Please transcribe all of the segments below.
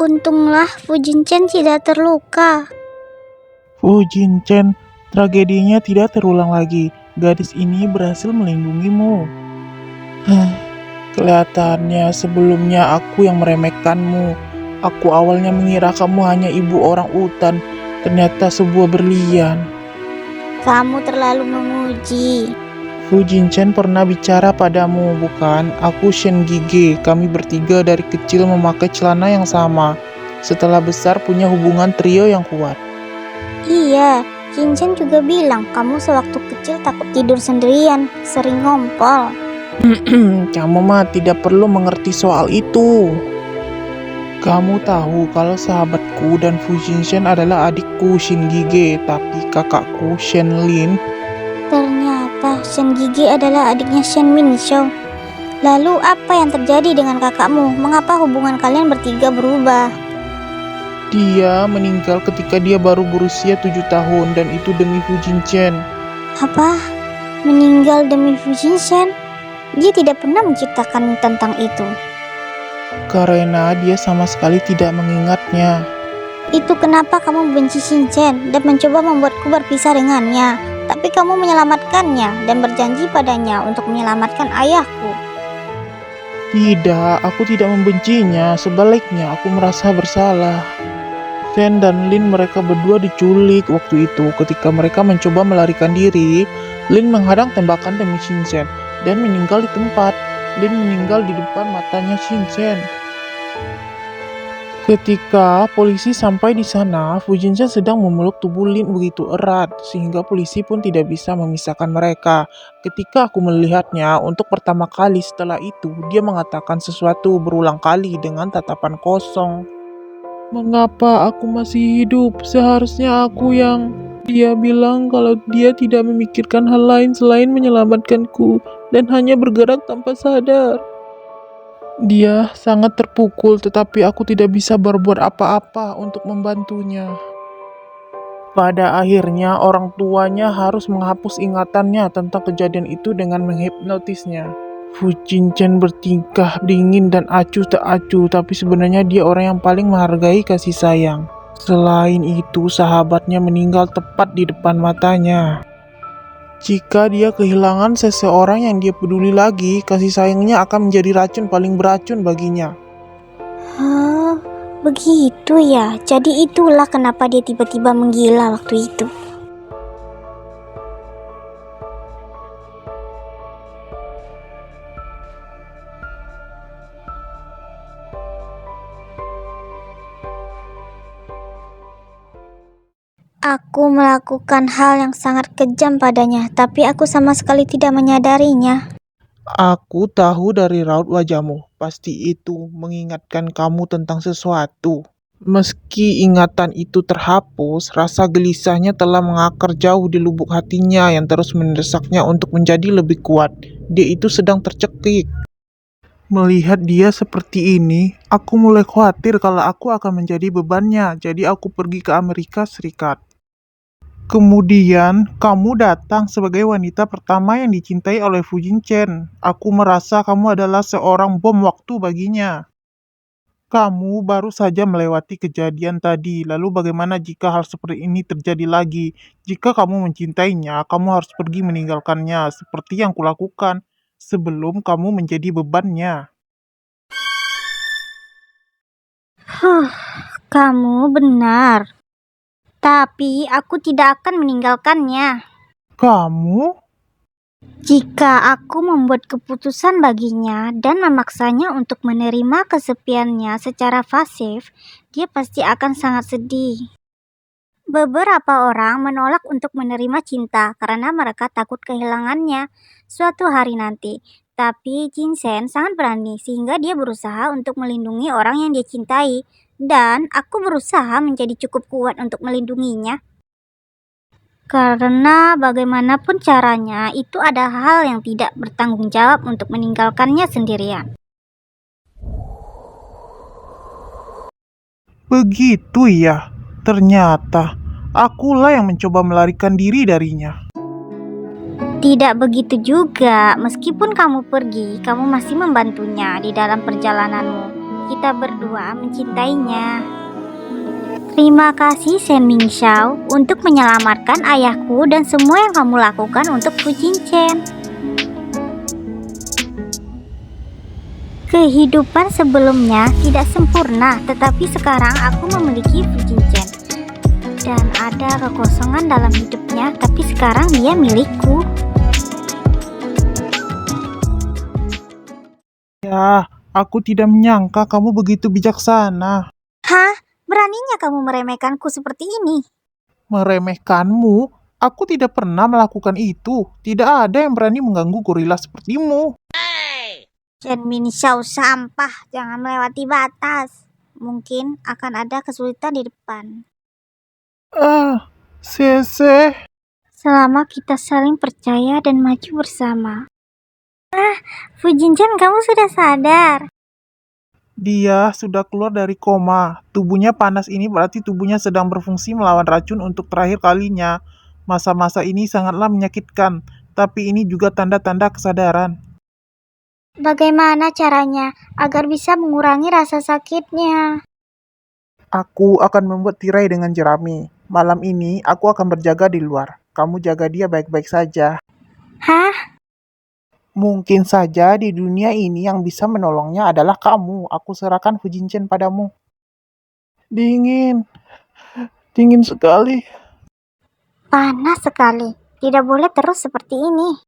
Untunglah Fu Jinchen tidak terluka. Fu Jinchen, tragedinya tidak terulang lagi. Gadis ini berhasil melindungimu. Kelihatannya sebelumnya aku yang meremehkanmu. Aku awalnya mengira kamu hanya ibu orang utan, ternyata sebuah berlian. Kamu terlalu memuji. Fu Jinchen pernah bicara padamu, bukan? Aku Shen Gige. Kami bertiga dari kecil memakai celana yang sama. Setelah besar punya hubungan trio yang kuat. Iya, Jinchen juga bilang kamu sewaktu kecil takut tidur sendirian, sering ngompol. Kamu mah tidak perlu mengerti soal itu. Kamu tahu kalau sahabatku dan Fu Jinchen adalah adikku Shin Gige, tapi kakakku Shen Lin. Ternyata Shen Gigi adalah adiknya Shen Minshou. Lalu apa yang terjadi dengan kakakmu? Mengapa hubungan kalian bertiga berubah? Dia meninggal ketika dia baru berusia 7 tahun dan itu demi Fu Jinchen. Apa? Meninggal demi Fu Jinchen? Dia tidak pernah menceritakan tentang itu. Karena dia sama sekali tidak mengingatnya. Itu kenapa kamu membenci Shinchen dan mencoba membuatku berpisah dengannya. Tapi kamu menyelamatkannya dan berjanji padanya untuk menyelamatkan ayahku. Tidak, aku tidak membencinya. Sebaliknya, aku merasa bersalah. Shen dan Lin mereka berdua diculik waktu itu. Ketika mereka mencoba melarikan diri, Lin menghadang tembakan demi Shinchen dan meninggal di tempat. Lin meninggal di depan matanya Shinchen. Ketika polisi sampai di sana, Fu Jinchen sedang memeluk tubuh Lin begitu erat, sehingga polisi pun tidak bisa memisahkan mereka. Ketika aku melihatnya untuk pertama kali setelah itu, dia mengatakan sesuatu berulang kali dengan tatapan kosong. Mengapa aku masih hidup? Seharusnya aku yang... Dia bilang kalau dia tidak memikirkan hal lain selain menyelamatkanku dan hanya bergerak tanpa sadar. Dia sangat terpukul, tetapi aku tidak bisa berbuat apa-apa untuk membantunya. Pada akhirnya, orang tuanya harus menghapus ingatannya tentang kejadian itu dengan menghipnotisnya. Fu Jinchen bertingkah dingin dan acuh tak acuh, tapi sebenarnya dia orang yang paling menghargai kasih sayang. Selain itu, sahabatnya meninggal tepat di depan matanya. Jika dia kehilangan seseorang yang dia peduli lagi, kasih sayangnya akan menjadi racun paling beracun baginya. Hah, begitu ya. Jadi itulah kenapa dia tiba-tiba menggila waktu itu. Aku melakukan hal yang sangat kejam padanya, tapi aku sama sekali tidak menyadarinya. Aku tahu dari raut wajahmu, pasti itu mengingatkan kamu tentang sesuatu. Meski ingatan itu terhapus, rasa gelisahnya telah mengakar jauh di lubuk hatinya yang terus mendesaknya untuk menjadi lebih kuat. Dia itu sedang tercekik. Melihat dia seperti ini, aku mulai khawatir kalau aku akan menjadi bebannya, jadi aku pergi ke Amerika Serikat. Kemudian, kamu datang sebagai wanita pertama yang dicintai oleh Fu Jinchen. Aku merasa kamu adalah seorang bom waktu baginya. Kamu baru saja melewati kejadian tadi, lalu bagaimana jika hal seperti ini terjadi lagi? Jika kamu mencintainya, kamu harus pergi meninggalkannya, seperti yang kulakukan, sebelum kamu menjadi bebannya. Kamu benar. Tapi aku tidak akan meninggalkannya. Kamu? Jika aku membuat keputusan baginya dan memaksanya untuk menerima kesepiannya secara pasif, dia pasti akan sangat sedih. Beberapa orang menolak untuk menerima cinta karena mereka takut kehilangannya suatu hari nanti. Tapi Jinchen sangat berani sehingga dia berusaha untuk melindungi orang yang dia cintai. Dan aku berusaha menjadi cukup kuat untuk melindunginya. Karena bagaimanapun caranya, itu ada hal yang tidak bertanggung jawab untuk meninggalkannya sendirian. Begitu ya, ternyata akulah yang mencoba melarikan diri darinya. Tidak begitu juga, meskipun kamu pergi, kamu masih membantunya di dalam perjalananmu. kita berdua mencintainya. Terima kasih Shen Mingxiao untuk menyelamatkan ayahku dan semua yang kamu lakukan untuk Fu Jinchen. Kehidupan sebelumnya tidak sempurna, tetapi sekarang aku memiliki Fu Jinchen. Dan ada kekosongan dalam hidupnya, tapi sekarang dia milikku. Ya, aku tidak menyangka kamu begitu bijaksana. Hah? Beraninya kamu meremehkanku seperti ini? Meremehkanmu? Aku tidak pernah melakukan itu. Tidak ada yang berani mengganggu gorila sepertimu. Shen Mingxiao sampah, jangan melewati batas. Mungkin akan ada kesulitan di depan. Sese. Selama kita saling percaya dan maju bersama. Fu Jinchen, kamu sudah sadar. Dia sudah keluar dari koma. Tubuhnya panas ini berarti tubuhnya sedang berfungsi melawan racun untuk terakhir kalinya. Masa-masa ini sangatlah menyakitkan, tapi ini juga tanda-tanda kesadaran. Bagaimana caranya agar bisa mengurangi rasa sakitnya? Aku akan membuat tirai dengan jerami. Malam ini aku akan berjaga di luar. Kamu jaga dia baik-baik saja. Hah? Mungkin saja di dunia ini yang bisa menolongnya adalah kamu. Aku serahkan Fu Jinchen padamu. Dingin. Dingin sekali. Panas sekali. Tidak boleh terus seperti ini.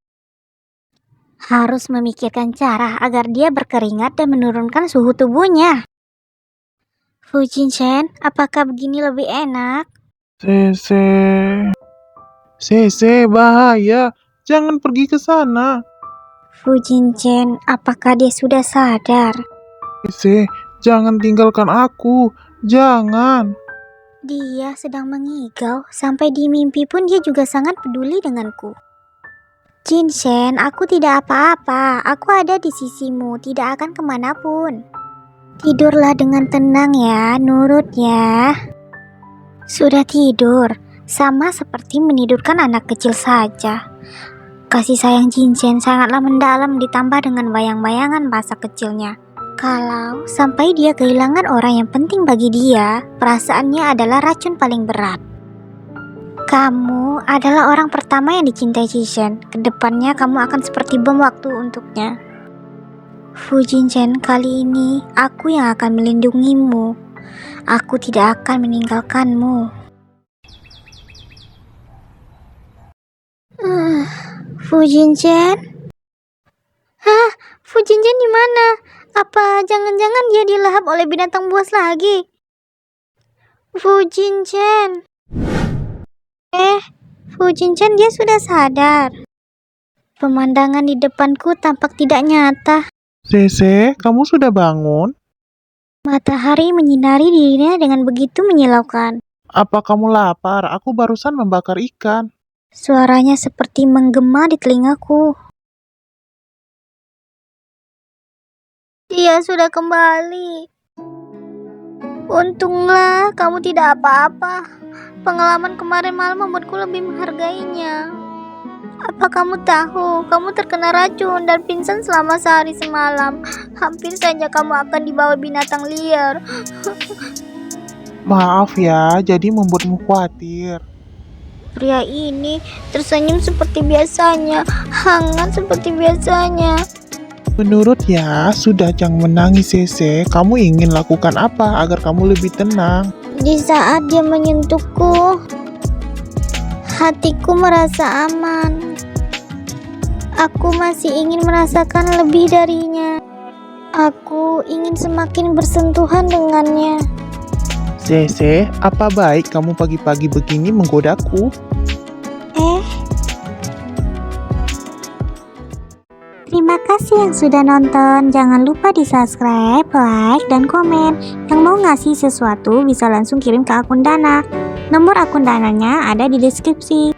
Harus memikirkan cara agar dia berkeringat dan menurunkan suhu tubuhnya. Fu Jinchen, apakah begini lebih enak? Sese, bahaya. Jangan pergi ke sana. Fu Jinchen, apakah dia sudah sadar? Sese, jangan tinggalkan aku. Jangan. Dia sedang mengigau, sampai di mimpi pun dia juga sangat peduli denganku. Jinchen, aku tidak apa-apa. Aku ada di sisimu, tidak akan kemanapun. Tidurlah dengan tenang ya, nurut ya. Sudah tidur, sama seperti menidurkan anak kecil saja. Kasih sayang Jinchen sangatlah mendalam ditambah dengan bayang-bayangan masa kecilnya. Kalau sampai dia kehilangan orang yang penting bagi dia, perasaannya adalah racun paling berat. Kamu adalah orang pertama yang dicintai Jinchen. Kedepannya kamu akan seperti bom waktu untuknya. Fu Jinchen, kali ini aku yang akan melindungimu. Aku tidak akan meninggalkanmu. Fu Jinchen? Hah? Fu Jinchen di mana? Apa jangan-jangan dia dilahap oleh binatang buas lagi? Fu Jinchen. Fu Jinchen, dia sudah sadar. Pemandangan di depanku tampak tidak nyata. Sese, kamu sudah bangun? Matahari menyinari dirinya dengan begitu menyilaukan. Apa kamu lapar? Aku barusan membakar ikan. Suaranya seperti menggema di telingaku. Dia sudah kembali. Untunglah kamu tidak apa-apa. Pengalaman kemarin malam membuatku lebih menghargainya. Apa kamu tahu, kamu terkena racun dan pingsan selama sehari semalam. Hampir saja kamu akan dibawa binatang liar. Maaf ya, jadi membuatmu khawatir. Pria ini tersenyum seperti biasanya, hangat seperti biasanya. Menurut ya, sudah jangan menangis Sese. Kamu ingin lakukan apa agar kamu lebih tenang? Di saat dia menyentuhku, hatiku merasa aman. Aku masih ingin merasakan lebih darinya. Aku ingin semakin bersentuhan dengannya. Sese, apa baik kamu pagi-pagi begini menggodaku? Terima kasih yang sudah nonton. Jangan lupa di subscribe, like, dan komen. Yang mau ngasih sesuatu bisa langsung kirim ke akun Dana. Nomor akun Dananya ada di deskripsi.